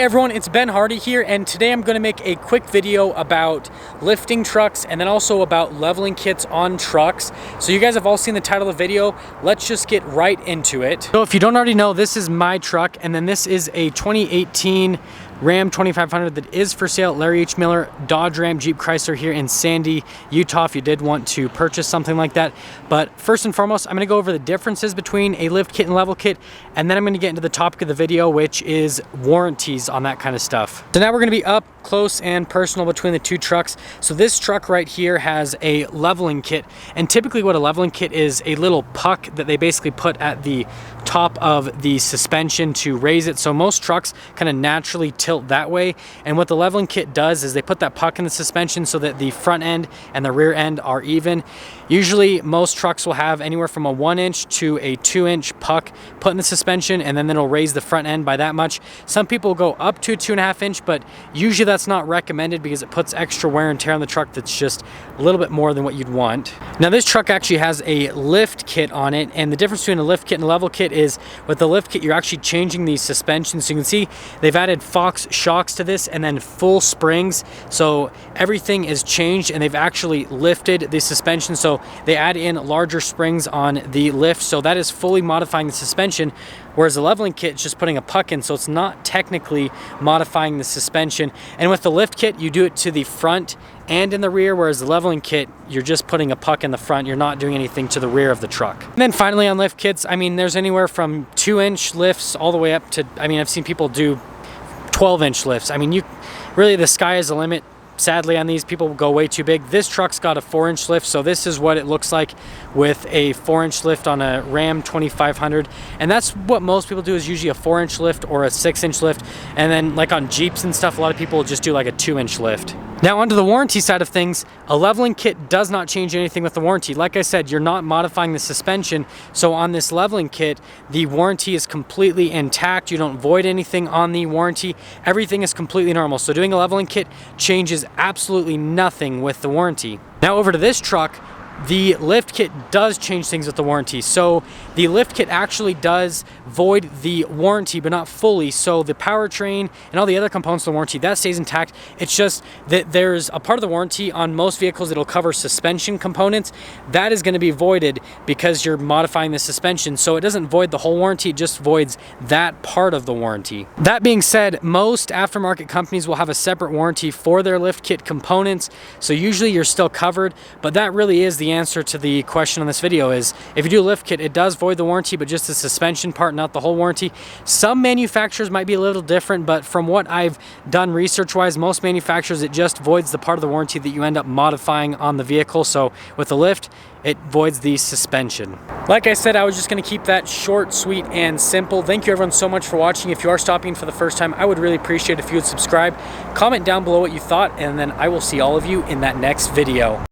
everyone, it's Ben Hardy here, and today I'm going to make a quick video about lifting trucks and then also about leveling kits on trucks. So you guys have all seen the title of the video. Let's just get right into it. So if you don't already know, this is my truck, and then this is a 2018 Ram 2500 that is for sale at Larry H. Miller Dodge Ram Jeep Chrysler here in Sandy, Utah, if you did want to purchase something like that. But first and foremost, I'm going to go over the differences between a lift kit and level kit, and then I'm going to get into the topic of the video, which is warranties on that kind of stuff. So now we're going to be up close and personal between the two trucks. So this truck right here has a leveling kit, and typically what a leveling kit is a little puck that they basically put at the top of the suspension to raise it. So most trucks kind of naturally tilt that way, and what the leveling kit does is they put that puck in the suspension so that the front end and the rear end are even. Usually most trucks will have anywhere from a 1-inch to a 2-inch puck put in the suspension, and then it'll raise the front end by that much. Some people go up to 2.5-inch, but usually that's not recommended because it puts extra wear and tear on the truck that's just a little bit more than what you'd want. Now this truck actually has a lift kit on it, and the difference between a lift kit and a level kit is with the lift kit you're actually changing the suspension. So you can see they've added Fox shocks to this and then full springs, so everything is changed, and they've actually lifted the suspension, so they add in larger springs on the lift, so that is fully modifying the suspension, whereas the leveling kit is just putting a puck in, so it's not technically modifying the suspension. And with the lift kit you do it to the front and in the rear, whereas the leveling kit you're just putting a puck in the front, you're not doing anything to the rear of the truck. And then finally on lift kits, I mean, there's anywhere from 2-inch lifts all the way up to, I mean, I've seen people do 12-inch lifts. I mean, you really, the sky is the limit. Sadly, on these, people go way too big. This truck's got a 4-inch lift, so this is what it looks like with a 4-inch lift on a Ram 2500, and that's what most people do, is usually a 4-inch lift or a 6-inch lift. And then like on Jeeps and stuff, a lot of people just do like a 2-inch lift. Now onto the warranty side of things, a leveling kit does not change anything with the warranty. Like I said, you're not modifying the suspension, so on this leveling kit, the warranty is completely intact. You don't void anything on the warranty. Everything is completely normal. So doing a leveling kit changes absolutely nothing with the warranty. Now over to this truck, the lift kit does change things with the warranty. So the lift kit actually does void the warranty, but not fully. So the powertrain and all the other components of the warranty, that stays intact. It's just that there's a part of the warranty on most vehicles that'll cover suspension components. That is going to be voided because you're modifying the suspension. So it doesn't void the whole warranty, it just voids that part of the warranty. That being said, most aftermarket companies will have a separate warranty for their lift kit components. So usually you're still covered, but that really is the answer to the question on this video. Is if you do a lift kit, it does void the warranty, but just the suspension part, not the whole warranty. Some manufacturers might be a little different, but from what I've done research wise, most manufacturers, it just voids the part of the warranty that you end up modifying on the vehicle. So with the lift, it voids the suspension. Like I said, I was just going to keep that short, sweet, and simple. Thank you everyone so much for watching. If you are stopping for the first time, I would really appreciate if you would subscribe, comment down below what you thought, and then I will see all of you in that next video.